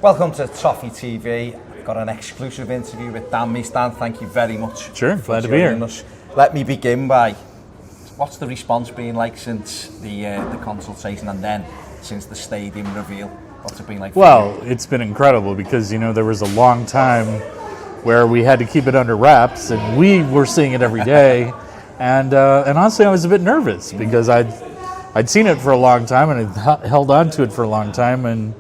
Welcome to Toffee TV. I've got an exclusive interview with Meis. Dan, thank you very much. Sure, glad to be here. Us. Let me begin by, what's the response been like since the consultation and then since the stadium reveal? What's it been like? Well, it's been incredible because, you know, there was a long time where we had to keep it under wraps and we were seeing it every day. And honestly, I was a bit nervous because I'd seen it for a long time and I'd held on to it for a long time, and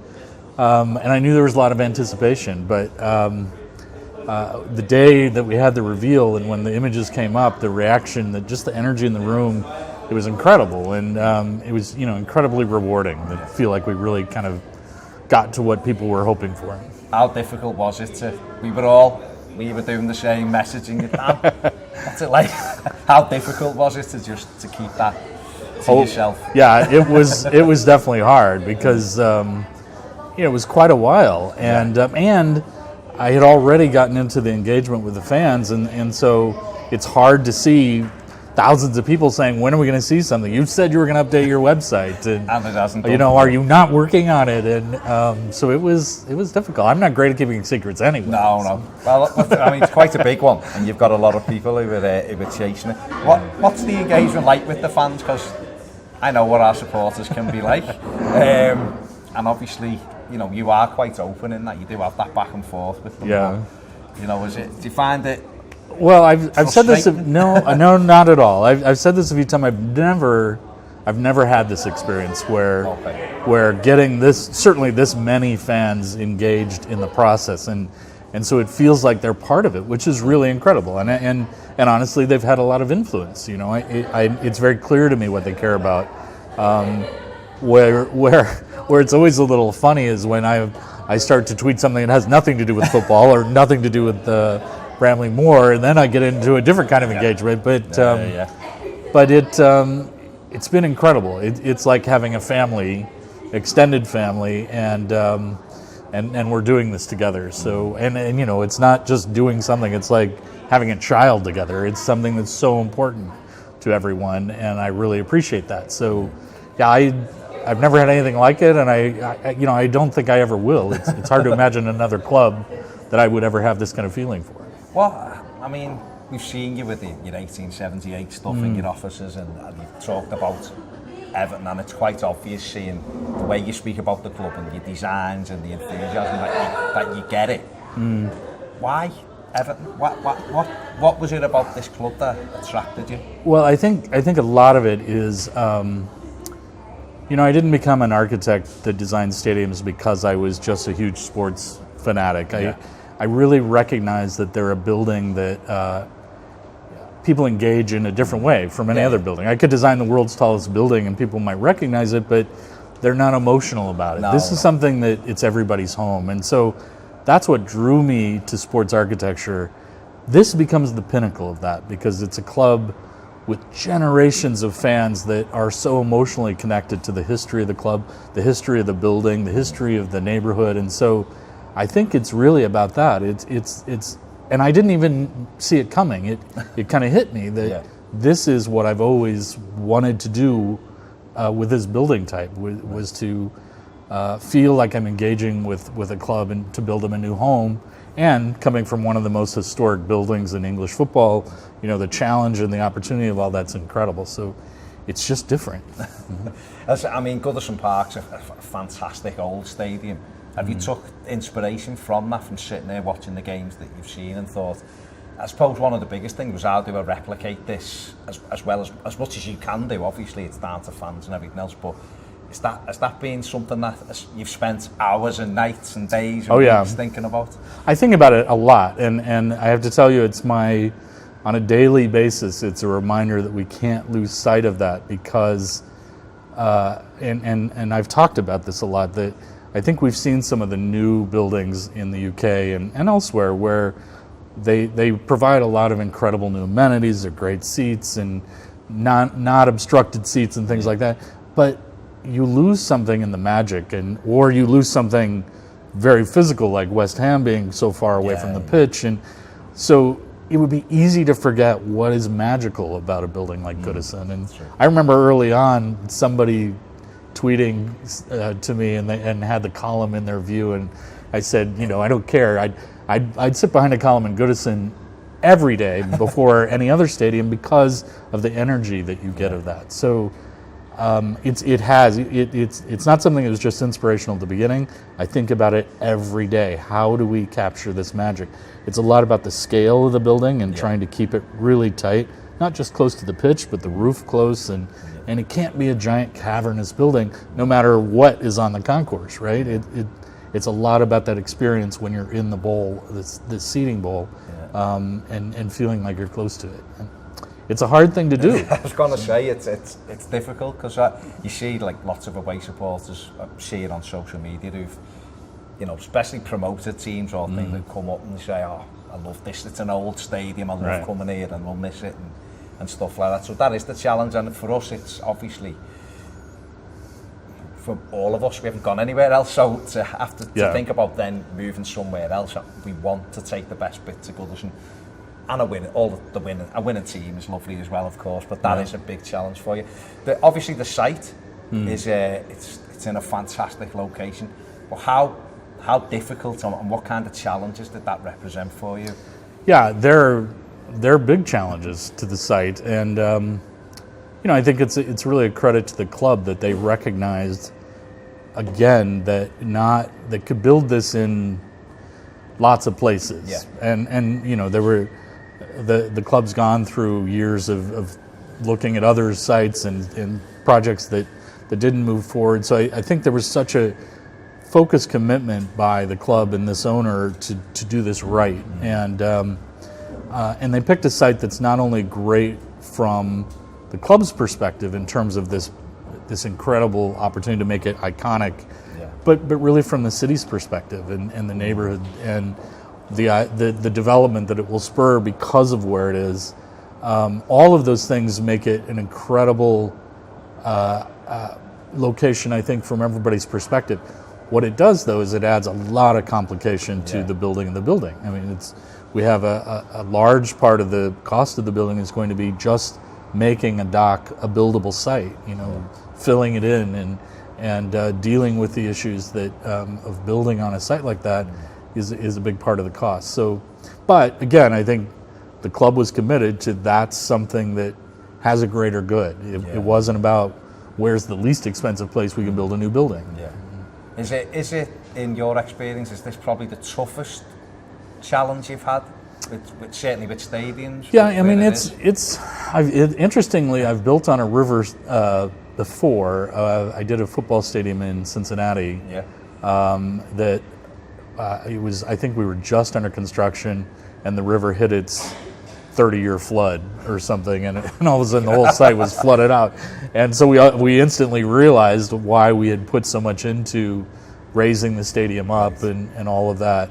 I knew there was a lot of anticipation. But the day that we had the reveal and when the images came up, the reaction, just the energy in the room, it was incredible, and it was, you know, incredibly rewarding. I feel like we really kind of got to what people were hoping for. How difficult was it to? We were doing the same messaging. What's it like? How difficult was it to keep that to yourself? Yeah, it was definitely hard because it was quite a while, and I had already gotten into the engagement with the fans, and so it's hard to see thousands of people saying, when are we going to see something? You said you were going to update your website, and it hasn't. You know, are you not working on it? And so it was difficult. I'm not great at keeping secrets anyway. No. Well, I mean, it's quite a big one, and you've got a lot of people who are chasing it. What's the engagement like with the fans? Because I know what our supporters can be like, and obviously, you know, you are quite open in that you do have that back and forth with them. Yeah. You know, do you find it? Well, I've said this. No, not at all. I've said this a few times. I've never had this experience where getting this many fans engaged in the process, and so it feels like they're part of it, which is really incredible. And honestly, they've had a lot of influence. You know, it's very clear to me what they care about. Where it's always a little funny is when I start to tweet something that has nothing to do with football or nothing to do with Bramley Moore, and then I get into a different kind of engagement. But it's been incredible. It's like having a family, extended family, and we're doing this together. So and you know, it's not just doing something. It's like having a child together. It's something that's so important to everyone, and I really appreciate that. So yeah, I've never had anything like it, and I don't think I ever will. It's hard to imagine another club that I would ever have this kind of feeling for. Well, I mean, we've seen you with your 1878 stuff in your offices, and you've talked about Everton, and it's quite obvious seeing the way you speak about the club and your designs and the enthusiasm that you get it. Why Everton? What was it about this club that attracted you? Well, I think a lot of it is, you know, I didn't become an architect that designed stadiums because I was just a huge sports fanatic. Yeah. I really recognize that they're a building that people engage in a different way from any other building. I could design the world's tallest building and people might recognize it, but they're not emotional about it. This is something that it's everybody's home. And so that's what drew me to sports architecture. This becomes the pinnacle of that because it's a club with generations of fans that are so emotionally connected to the history of the club, the history of the building, the history of the neighborhood. And so I think it's really about that. It's and I didn't even see it coming. It kind of hit me that this is what I've always wanted to do with this building type, was to feel like I'm engaging with a club and to build them a new home. And coming from one of the most historic buildings in English football, you know, the challenge and the opportunity of all that's incredible. So it's just different. I mean, Goodison Park's a fantastic old stadium. Have you took inspiration from that, from sitting there watching the games that you've seen and thought, I suppose one of the biggest things was how do I replicate this as well as much as you can do? Obviously it's down to fans and everything else, but has that been something that you've spent hours and nights and days and weeks thinking about? I think about it a lot, and I have to tell you, on a daily basis, it's a reminder that we can't lose sight of that because, and I've talked about this a lot, that I think we've seen some of the new buildings in the UK and elsewhere where they provide a lot of incredible new amenities, they're great seats and not obstructed seats and things like that, but you lose something in the magic, or you lose something very physical, like West Ham being so far away from the pitch, and so it would be easy to forget what is magical about a building like Goodison. And I remember early on somebody tweeting to me, and had the column in their view, and I said, I don't care. I'd sit behind a column in Goodison every day before any other stadium because of the energy that you get of that. So it's not something that was just inspirational at the beginning. I think about it every day. How do we capture this magic? It's a lot about the scale of the building and trying to keep it really tight, not just close to the pitch, but the roof close, and it can't be a giant cavernous building no matter what is on the concourse, right? It's a lot about that experience when you're in the bowl, this seating bowl, and feeling like you're close to it. And it's a hard thing to do. I was going to say it's difficult because you see like lots of away supporters see it on social media who've, especially promoted teams or things that come up and say, "Oh, I love this. It's an old stadium. I love coming here and we'll miss it," and stuff like that. So that is the challenge, and for us, it's obviously. For all of us, we haven't gone anywhere else, so to have to think about then moving somewhere else, we want to take the best bit to Goodison. And a winning team is lovely as well, of course, but that is a big challenge for you. Obviously, the site is it's in a fantastic location. But how difficult and what kind of challenges did that represent for you? Yeah, there are big challenges to the site, and I think it's really a credit to the club that they recognized again that they could build this in lots of places, and there were. The club's gone through years of looking at other sites and projects that didn't move forward. So I think there was such a focused commitment by the club and this owner to do this right. And they picked a site that's not only great from the club's perspective in terms of this incredible opportunity to make it iconic, but really from the city's perspective and the neighborhood and the development that it will spur because of where it is. All of those things make it an incredible location, I think, from everybody's perspective. What it does, though, is it adds a lot of complication to the building of the building. I mean, we have a large part of the cost of the building is going to be just making a dock a buildable site, filling it in and dealing with the issues that of building on a site like that is a big part of the cost. So, but again, I think the club was committed to that's something that has a greater good. It wasn't about where's the least expensive place we can build a new building. Yeah. Is it in your experience, is this probably the toughest challenge you've had with certainly with stadiums? Yeah, I mean interestingly, I've built on a river before. I did a football stadium in Cincinnati. That it was. I think we were just under construction, and the river hit its 30-year flood or something, and all of a sudden the whole site was flooded out. And so we instantly realized why we had put so much into raising the stadium up and all of that.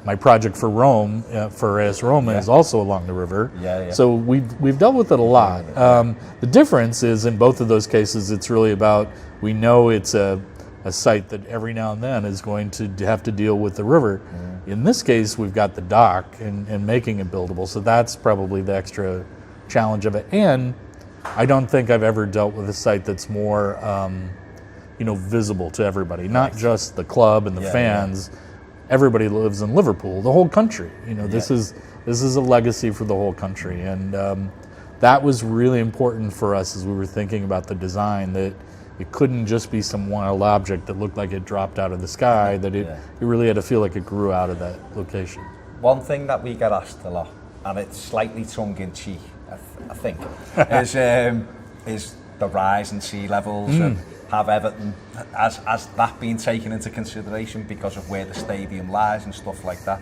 My project for Rome, for AS Roma, is also along the river. So we've dealt with it a lot. The difference is in both of those cases, it's really about we know it's a site that every now and then is going to have to deal with the river. In this case, we've got the dock and making it buildable, so that's probably the extra challenge of it. And I don't think I've ever dealt with a site that's more, visible to everybody, not just the club and the fans. Everybody lives in Liverpool, the whole country. This is a legacy for the whole country, and that was really important for us as we were thinking about the design. That it couldn't just be some wild object that looked like it dropped out of the sky. That it really had to feel like it grew out of that location. One thing that we get asked a lot, and it's slightly tongue-in-cheek, I think, is the rise in sea levels. And have Everton, has that been taken into consideration because of where the stadium lies and stuff like that?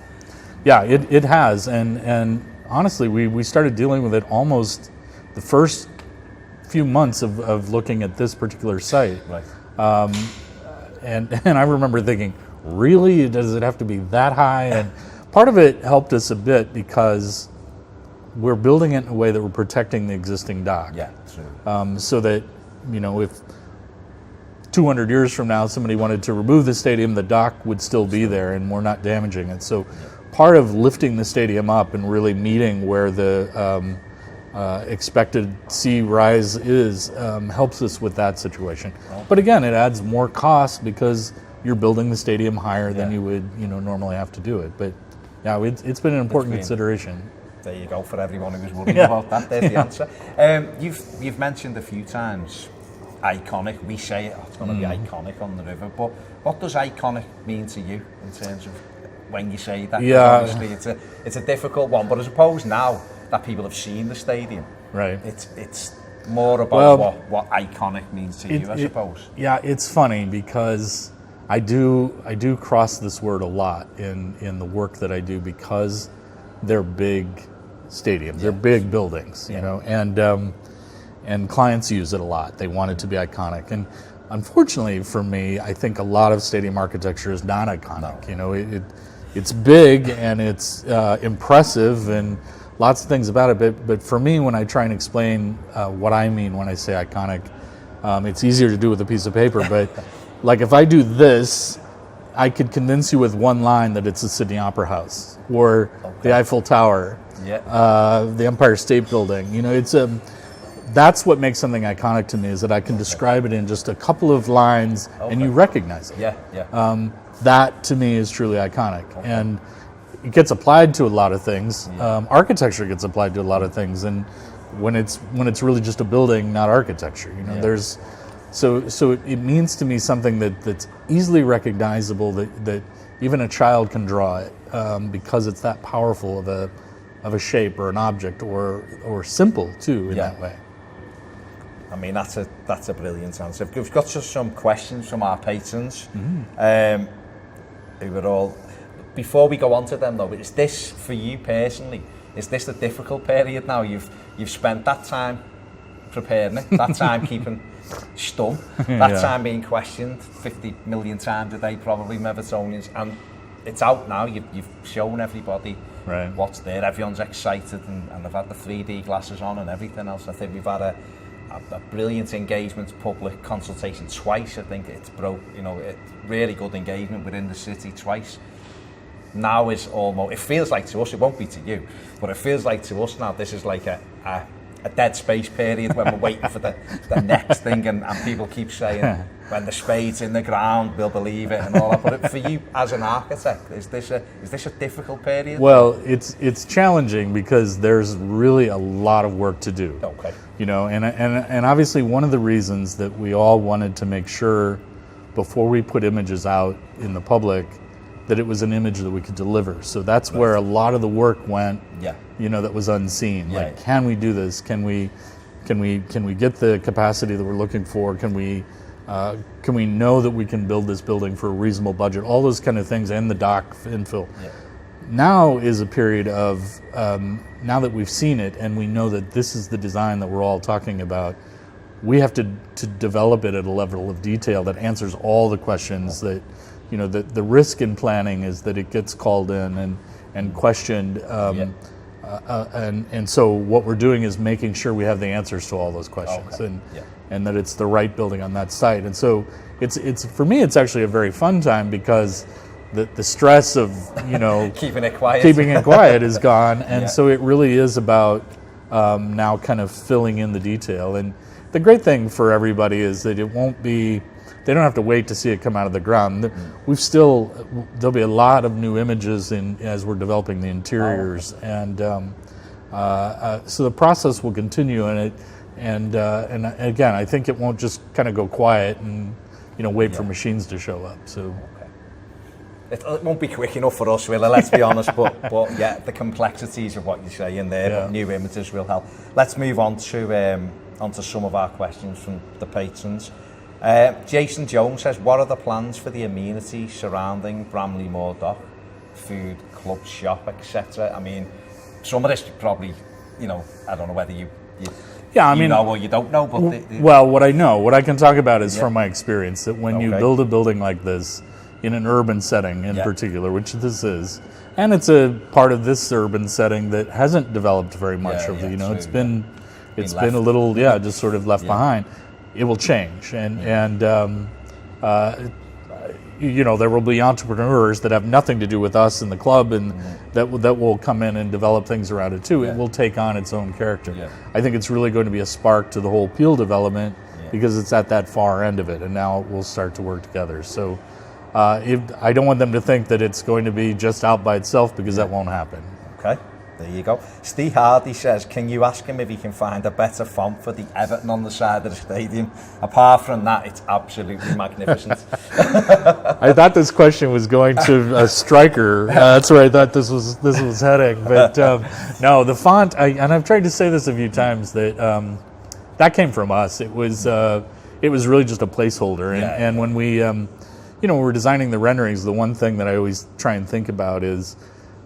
Yeah, it has, and honestly, we started dealing with it almost the first few months of looking at this particular site. Right. And I remember thinking, really, does it have to be that high? And part of it helped us a bit because we're building it in a way that we're protecting the existing dock. Yeah, true. So that, if 200 years from now somebody wanted to remove the stadium, the dock would still be there and we're not damaging it. So part of lifting the stadium up and really meeting where the expected sea rise is helps us with that situation. But again, it adds more cost because you're building the stadium higher than Yeah. you would, normally have to do it. But yeah, it's been an important consideration. There you go, for everyone who was worried Yeah. about that. There's the answer. You've mentioned a few times iconic. We say it's going to be iconic on the river, but what does iconic mean to you in terms of when you say that? 'Cause Yeah. obviously it's a difficult one, but I suppose now that people have seen the stadium, Right. it's more about what iconic means to you, I It- suppose. Yeah, it's funny because I do cross this word a lot in the work that I do, because they're big stadiums, they're big buildings, and clients use it a lot. They want it to be iconic, and unfortunately for me, I think a lot of stadium architecture is not iconic. It's big and it's impressive and lots of things about it, but for me, when I try and explain what I mean when I say iconic, it's easier to do with a piece of paper, but like if I do this, I could convince you with one line that it's the Sydney Opera House or the Eiffel Tower, the Empire State Building. That's what makes something iconic to me, is that I can describe it in just a couple of lines and you recognize it. That to me is truly iconic, and it gets applied to a lot of things. Architecture gets applied to a lot of things, and when it's really just a building, not architecture. There's so it means to me something that's easily recognizable, that even a child can draw it, because it's that powerful of a shape or an object, or simple too in that way. I mean, that's a brilliant answer. We've got just some questions from our patrons. Who were all. Before we go on to them though, is this, for you personally, is this the difficult period now? You've spent that time preparing it, that time keeping stum, that time being questioned 50 million times a day probably, Evertonians, and it's out now. You've shown everybody what's there. Everyone's excited, and they've had the 3D glasses on and everything else. I think we've had a brilliant engagement, public consultation twice. I think it's really good engagement within the city twice. Now is almost, it feels like to us, it won't be to you, but it feels like to us now this is like a dead space period when we're waiting for the next thing, and people keep saying when the spade's in the ground we'll believe it and all that. But for you as an architect, is this a difficult period? Well, it's challenging because there's really a lot of work to do. Okay. And obviously one of the reasons that we all wanted to make sure before we put images out in the public that it was an image that we could deliver. So that's where a lot of the work went. That was unseen. Can we do this? Can we get the capacity that we're looking for? Can we know that we can build this building for a reasonable budget? All those kind of things, and the dock infill. Now is a period of, now that we've seen it and we know that this is the design that we're all talking about, we have to develop it at a level of detail that answers all the questions that, the risk in planning is that it gets called in and questioned. And so what we're doing is making sure we have the answers to all those questions, and that it's the right building on that site. And so it's for me, it's actually a very fun time, because the stress of keeping it quiet is gone, and so it really is about now kind of filling in the detail. And the great thing for everybody is that it won't be, they don't have to wait to see it come out of the ground. There'll be a lot of new images as we're developing the interiors, and so the process will continue in it. And again, I think it won't just kind of go quiet and wait for machines to show up. So. It won't be quick enough for us, really, let's be honest, but the complexities of what you say in there, but new images will help. Let's move on to some of our questions from the patrons. Jason Jones says, what are the plans for the amenities surrounding Bramley Moor Dock? Food, club, shop, etc. I mean, some of this probably, I don't know whether you know or you don't know, but... what I know, what I can talk about is from my experience, that when you build a building like this, in an urban setting in particular, which this is, and it's a part of this urban setting that hasn't developed very much it's been a little just sort of left behind. It will change, and there will be entrepreneurs that have nothing to do with us in the club, and that will come in and develop things around it too. It will take on its own character. I think it's really going to be a spark to the whole Peel development, because it's at that far end of it, and now it will start to work together. So I don't want them to think that it's going to be just out by itself, because that won't happen. Okay, there you go. Steve Hardy says, can you ask him if he can find a better font for the Everton on the side of the stadium? Apart from that, it's absolutely magnificent. I thought this question was going to a striker. That's where I thought this was heading. But no, the font, and I've tried to say this a few times, that that came from us. It was really just a placeholder. And when we, when we're designing the renderings, the one thing that I always try and think about is,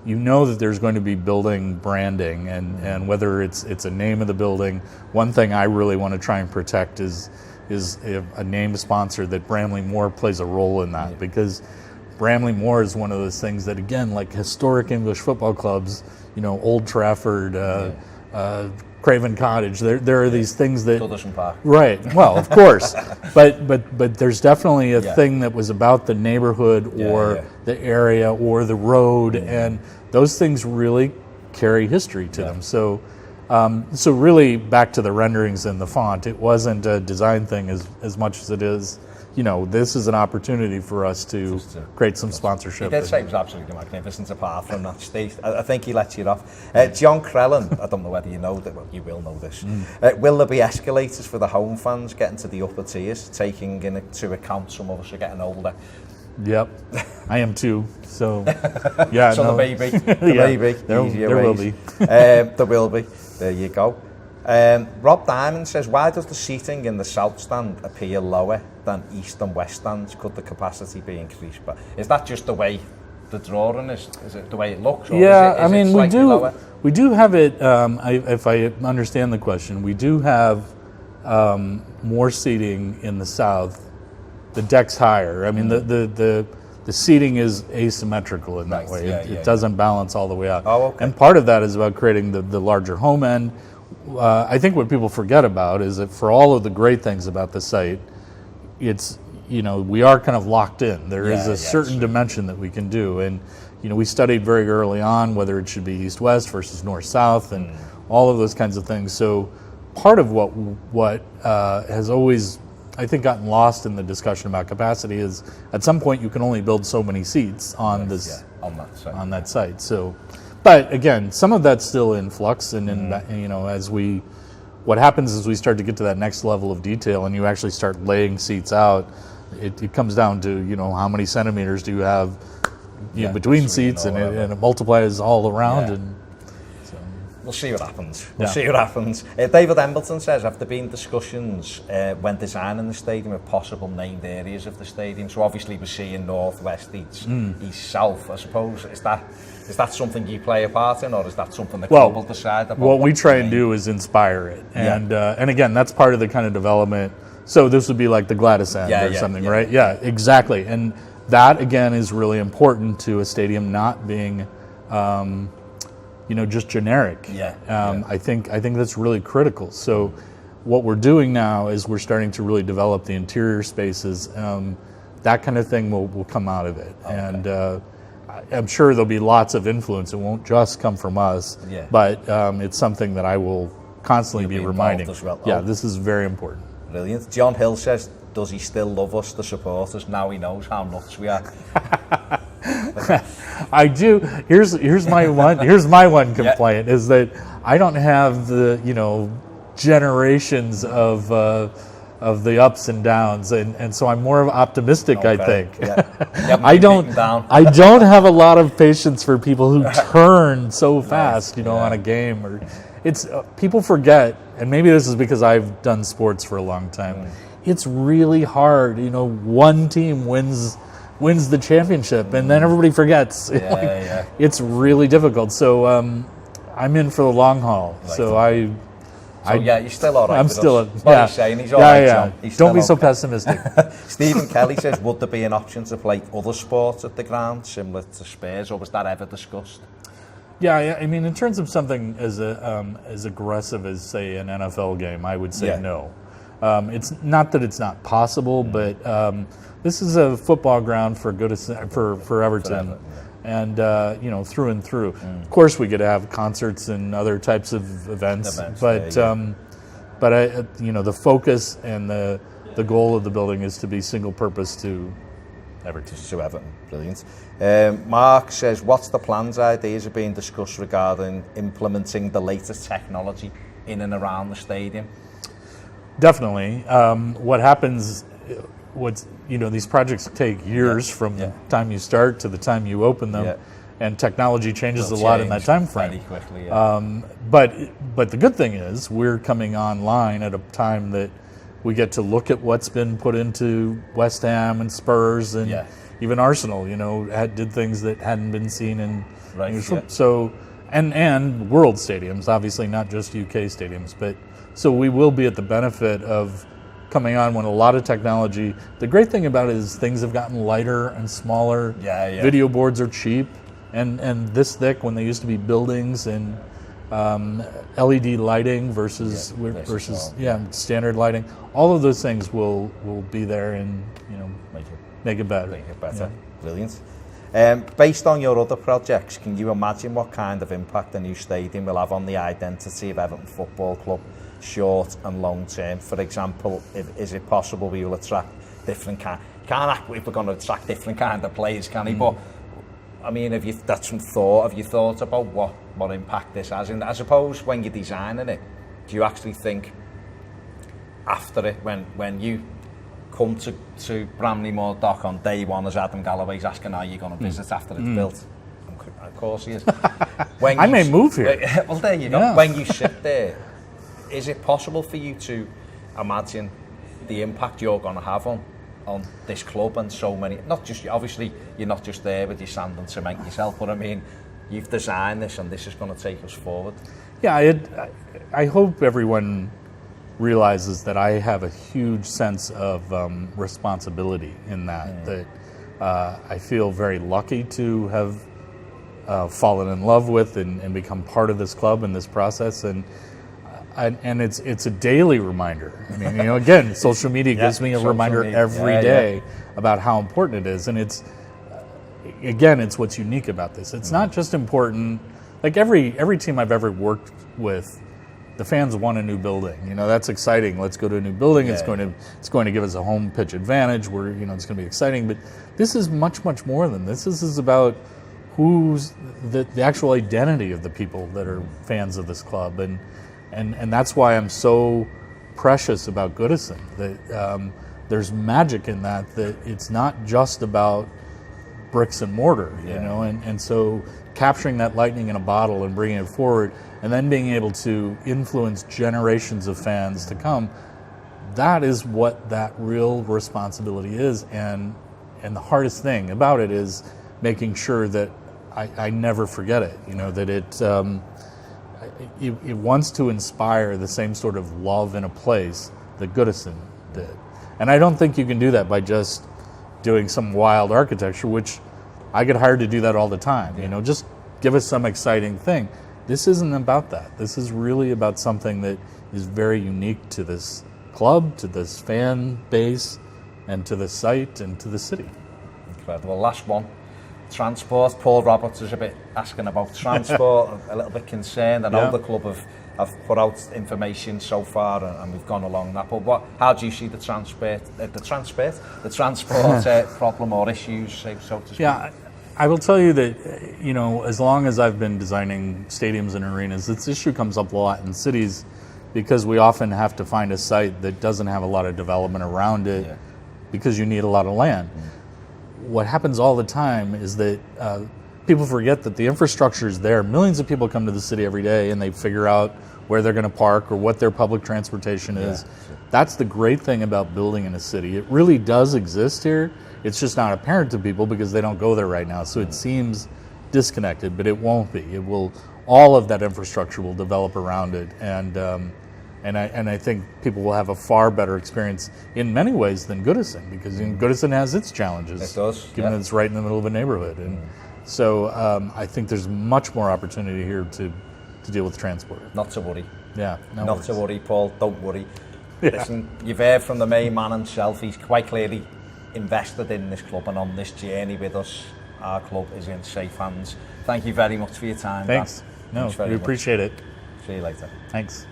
that there's going to be building branding, and whether it's a name of the building. One thing I really want to try and protect is a name sponsor, that Bramley Moore plays a role in that, because Bramley Moore is one of those things that, again, like historic English football clubs, Old Trafford, Craven Cottage, there are these things that... Goodison Park. Right, well, of course, but there's definitely a thing that was about the neighborhood or the area or the road, and those things really carry history to them. So really, back to the renderings and the font, it wasn't a design thing as much as it is, this is an opportunity for us to create some sponsorship. He did say it was absolutely magnificent, apart from that, Steve. I think he lets you off. John Crellin, I don't know whether you know that, well, you will know this. Will there be escalators for the home fans getting to the upper tiers, taking into account some of us are getting older? Yep, I am too. So, yeah. So no. the baby, there will be. There will be. There you go. Rob Diamond says, why does the seating in the south stand appear lower than east and west stands? Could the capacity be increased? But is that just the way the drawing is? Is it the way it looks? Or yeah, is it we do have it. If I understand the question, we do have more seating in the south. The deck's higher. I mean, the seating is asymmetrical in that way. It doesn't balance all the way out. Oh, okay. And part of that is about creating the larger home end. I think what people forget about is that for all of the great things about the site, it's, we are kind of locked in. There is a certain dimension that we can do. And, we studied very early on whether it should be east-west versus north-south and all of those kinds of things. So part of what has always, I think, gotten lost in the discussion about capacity is at some point you can only build so many seats on on that site. So, but again, some of that's still in flux, and what happens is we start to get to that next level of detail, and you actually start laying seats out. It comes down to how many centimeters do you have between seats, and it multiplies all around, and so we'll see what happens. David Embleton says, have there been discussions when designing the stadium of possible named areas of the stadium? So obviously we're seeing north, west, east, south. I suppose is that something you play a part in, or is that something the club will decide about? What we try and do is inspire it, and again, that's part of the kind of development. So this would be like the Gladys end or something, right? Yeah, exactly. And that again is really important to a stadium not being, just generic. I think that's really critical. So what we're doing now is we're starting to really develop the interior spaces. That kind of thing will come out of it, and I'm sure there'll be lots of influence. It won't just come from us, but it's something that I will constantly be reminding. Well. Yeah, this is very important. Brilliant. John Hill says, does he still love us, the supporters, now he knows how nuts we are? I do. Here's my one complaint is that I don't have the generations of the ups and downs, and so I'm more optimistic. Okay. I think I don't have a lot of patience for people who turn so fast, on a game, or it's people forget, and maybe this is because I've done sports for a long time. It's really hard, one team wins the championship, and then everybody forgets. It's really difficult. So I'm in for the long haul. Right. So you're still all right. I'm still. He's saying he's all right. John. Don't be so pessimistic. Stephen Kelly says, would there be an option to play other sports at the ground, similar to Spurs, or was that ever discussed? Yeah. I mean, in terms of something as aggressive as, say, an NFL game, I would say no. It's not that it's not possible, but this is a football ground for Everton, and through and through. Of course, we could have concerts and other types of events, but the focus and the goal of the building is to be single purpose to Everton. To Everton, brilliant. Mark says, what's the plans? Ideas are being discussed regarding implementing the latest technology in and around the stadium. Definitely. What happens, these projects take years from the time you start to the time you open them, and technology changes a lot in that time frame. Very quickly, But the good thing is we're coming online at a time that we get to look at what's been put into West Ham and Spurs and even Arsenal. Did things that hadn't been seen in so and world stadiums, obviously not just UK stadiums, but so we will be at the benefit of coming on when a lot of technology. The great thing about it is things have gotten lighter and smaller. Video boards are cheap and this thick when they used to be buildings, and LED lighting versus standard lighting. All of those things will be there and make it better. Brilliant. Based on your other projects, can you imagine what kind of impact the new stadium will have on the identity of Everton Football Club, short and long term? For example, is it possible we will attract different if we're going to attract different kind of players, can he? But I mean, have you thought about what impact this has? And I suppose when you're designing it, do you actually think after it, when you come to Bramley Moor Dock on day one as Adam Galloway's asking how you're going to visit after it's built? Of course he is. I may move here. Well, there you go. Yeah. When you sit there, is it possible for you to imagine the impact you're going to have on this club and so many, not just, obviously you're not just there with your sand and cement yourself, but I mean, you've designed this and this is going to take us forward. Yeah, I hope everyone realizes that I have a huge sense of responsibility in that I feel very lucky to have fallen in love with and become part of this club and this process, and it's a daily reminder. I mean, again, social media gives me a reminder every day about how important it is, and it's what's unique about this. It's not just important. Like every team I've ever worked with, the fans want a new building. That's exciting. Let's go to a new building. It's going to give us a home pitch advantage. It's going to be exciting. But this is much more than this. This is about who's the actual identity of the people that are fans of this club, and that's why I'm so precious about Goodison, that there's magic in that it's not just about bricks and mortar, and so capturing that lightning in a bottle and bringing it forward and then being able to influence generations of fans to come, that is what that real responsibility is, and the hardest thing about it is making sure that I never forget it, that it wants to inspire the same sort of love in a place that Goodison did. And I don't think you can do that by just doing some wild architecture, which I get hired to do that all the time. Just give us some exciting thing. This isn't about that. This is really about something that is very unique to this club, to this fan base, and to the site, and to the city. Incredible. Last one. Transport. Paul Roberts is a bit asking about transport, a little bit concerned. I know the club have put out information so far, and we've gone along that. But how do you see the transport problem or issues, so to speak? Yeah, I will tell you that as long as I've been designing stadiums and arenas, this issue comes up a lot in cities because we often have to find a site that doesn't have a lot of development around it because you need a lot of land. What happens all the time is that people forget that the infrastructure is there. Millions of people come to the city every day and they figure out where they're going to park or what their public transportation is. Sure. That's the great thing about building in a city. It really does exist here. It's just not apparent to people because they don't go there right now. So it seems disconnected, but it won't be. It will. All of that infrastructure will develop around it, and I think people will have a far better experience in many ways than Goodison, because Goodison has its challenges. It does, given that it's right in the middle of a neighborhood, and so I think there's much more opportunity here to deal with transport. Not to worry. Yeah, not to worry, Paul. Don't worry. Yeah. Listen, you've heard from the main man himself. He's quite clearly invested in this club and on this journey with us. Our club is in safe hands. Thank you very much for your time. Thanks. Dan. We appreciate it. See you later. Thanks.